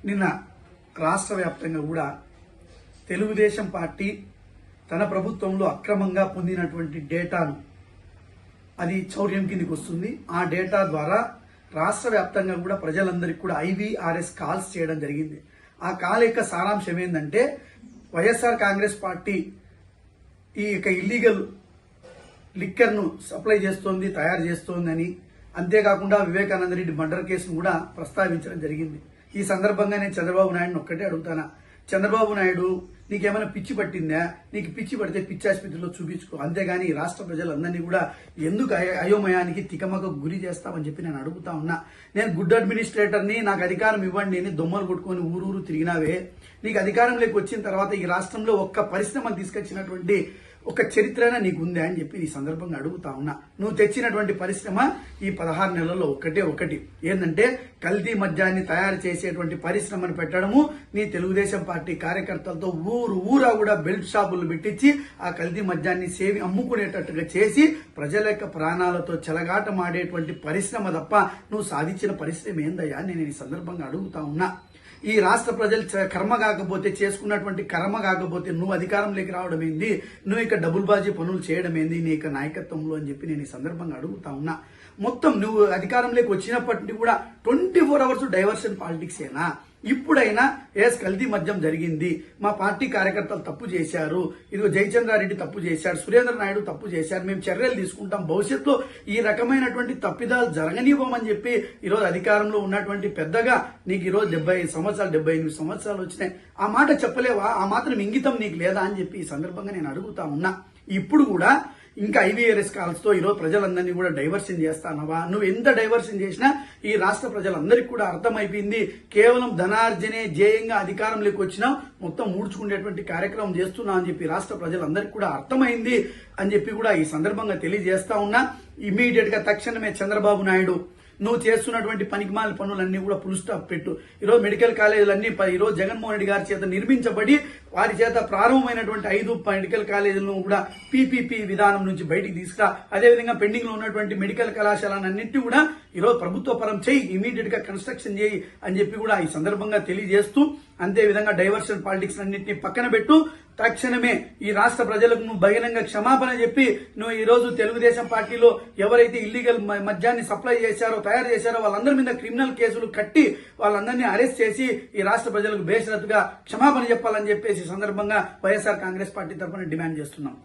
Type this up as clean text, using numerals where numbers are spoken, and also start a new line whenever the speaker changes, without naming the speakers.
నిన్న రాష్ట్ర వ్యాప్తంగా కూడా తెలుగుదేశం పార్టీ తన ప్రభుత్వంలో అక్రమంగా పొందినటువంటి డేటాను అది చౌర్యం కిందికి వస్తుంది. ఆ డేటా ద్వారా రాష్ట్ర వ్యాప్తంగా కూడా ప్రజలందరికీ కూడా IVRS కాల్స్ చేయడం జరిగింది. ఆ కాల్ యొక్క సారాంశం ఏంటంటే వైఎస్ఆర్ కాంగ్రెస్ పార్టీ ఈ యొక్క ఇల్లీగల్ లిక్కర్ను సప్లై చేస్తోంది, తయారు చేస్తోందని, అంతేకాకుండా వివేకానంద రెడ్డి మర్డర్ కేసును కూడా ప్రస్తావించడం జరిగింది. ఈ సందర్భంగా నేను చంద్రబాబు నాయుడుని ఒక్కటే అడుగుతానా, చంద్రబాబు నాయుడు నీకేమైనా పిచ్చి పట్టిందా? నీకు పిచ్చి పడితే పిచ్చి ఆసుపత్రిలో చూపించుకో, అంతేగాని రాష్ట్ర ప్రజలందరినీ కూడా ఎందుకు అయోమయానికి తికమక గురి చేస్తామని చెప్పి నేను అడుగుతా ఉన్నా. నేను గుడ్ అడ్మినిస్ట్రేటర్ని, నాకు అధికారం ఇవ్వండి అని దొమ్మలు కొట్టుకొని ఊరూరు తిరిగినావే, నీకు అధికారంలోకి వచ్చిన తర్వాత ఈ రాష్ట్రంలో ఒక్క పరిశ్రమను తీసుకొచ్చినటువంటి ఒక చరిత్రన నీకు ఉందా అని చెప్పి ఈ సందర్భంగా అడుగుతా ఉన్నా. నువ్వు తెచ్చినటువంటి పరిశ్రమ ఈ 16 నెలల్లో ఒకటి ఏంటంటే కల్తీ మద్యాన్ని తయారు చేసేటువంటి పరిశ్రమను పెట్టడము. నీ తెలుగుదేశం పార్టీ కార్యకర్తలతో ఊరా కూడా బెల్ట్ షాపులు పెట్టించి ఆ కల్తీ మద్యాన్ని సేవి అమ్ముకునేటట్టుగా చేసి ప్రజల యొక్క ప్రాణాలతో చెలగాటమాడేటువంటి పరిశ్రమ తప్ప నువ్వు సాధించిన పరిశ్రమ ఏందయ్యా నేను ఈ సందర్భంగా అడుగుతా ఉన్నా. ఈ రాష్ట్ర ప్రజలు కర్మ కాకపోతే, చేసుకున్నటువంటి కర్మ కాకపోతే నువ్వు అధికారంలోకి రావడం ఏంది, నువ్వు ఇక డబుల్ బాజీ పనులు చేయడం ఏంది నీ యొక్క నాయకత్వంలో అని చెప్పి నేను ఈ సందర్భంగా అడుగుతా ఉన్నా. మొత్తం నువ్వు అధికారంలోకి వచ్చినప్పటి నుండి కూడా 24 అవర్స్ డైవర్షన్ పాలిటిక్స్ ఏనా? ఇప్పుడైనా కల్తీ మద్యం జరిగింది, మా పార్టీ కార్యకర్తలు తప్పు చేశారు, ఇదిగో జయచంద్రారెడ్డి తప్పు చేశారు, సురేంద్ర నాయుడు తప్పు చేశారు, మేము చర్యలు తీసుకుంటాం, భవిష్యత్తులో ఈ రకమైనటువంటి తప్పిదాలు జరగనివ్వమని చెప్పి ఈరోజు అధికారంలో ఉన్నటువంటి పెద్దగా నీకు ఈరోజు 75 సంవత్సరాలు 78 సంవత్సరాలు వచ్చినాయి, ఆ మాట చెప్పలేవా? ఆ మాత్రం ఇంగితం నీకు లేదా అని చెప్పి ఈ సందర్భంగా నేను అడుగుతా ఉన్నా. ఇప్పుడు కూడా ఇంకా IVRS కాల్స్ తో ఈరోజు ప్రజలందరినీ కూడా డైవర్షన్ చేస్తానవా? నువ్వు ఎంత డైవర్షన్ చేసినా ఈ రాష్ట్ర ప్రజలందరికీ కూడా అర్థమైపోయింది, కేవలం ధనార్జనే ధ్యేయంగా అధికారంలోకి వచ్చినా మొత్తం మూడ్చుకునేటువంటి కార్యక్రమం చేస్తున్నావు అని చెప్పి రాష్ట్ర ప్రజలందరికీ కూడా అర్థమైంది అని చెప్పి కూడా ఈ సందర్భంగా తెలియజేస్తా ఉన్నా. ఇమీడియట్ గా తక్షణమే చంద్రబాబు నాయుడు నువ్వు చేస్తున్నటువంటి పనికిమాల పనులన్నీ కూడా ఫుల్ స్టాప్ పెట్టు. ఈరోజు మెడికల్ కాలేజీలన్నీ ఈరోజు జగన్మోహన్ రెడ్డి గారి చేత నిర్మించబడి వారి చేత ప్రారంభమైనటువంటి 5 మెడికల్ కాలేజీలను కూడా PPP విధానం నుంచి బయటికి తీసుకురా. అదేవిధంగా పెండింగ్ లో ఉన్నటువంటి మెడికల్ కళాశాలన్నింటినీ కూడా ఈరోజు ప్రభుత్వ పరం చేయి, ఇమీడియట్ గా కన్స్ట్రక్షన్ చేయి అని చెప్పి కూడా ఈ సందర్భంగా తెలియజేస్తూ, అంతేవిధంగా డైవర్షన్ పాలిటిక్స్ అన్నింటినీ పక్కన పెట్టు. తక్షణమే ఈ రాష్ట్ర ప్రజలకు నువ్వు బహిరంగ క్షమాపణ చెప్పి నువ్వు ఈ రోజు తెలుగుదేశం పార్టీలో ఎవరైతే ఇల్లీగల్ మద్యాన్ని సప్లై చేశారో, తయారు చేశారో వాళ్ళందరి మీద క్రిమినల్ కేసులు కట్టి వాళ్ళందరినీ అరెస్ట్ చేసి ఈ రాష్ట్ర ప్రజలకు బేషరతుగా క్షమాపణ చెప్పాలని చెప్పేసి సందర్భంగా వైఎస్ఆర్ కాంగ్రెస్ పార్టీ తరఫున డిమాండ్ చేస్తున్నాం.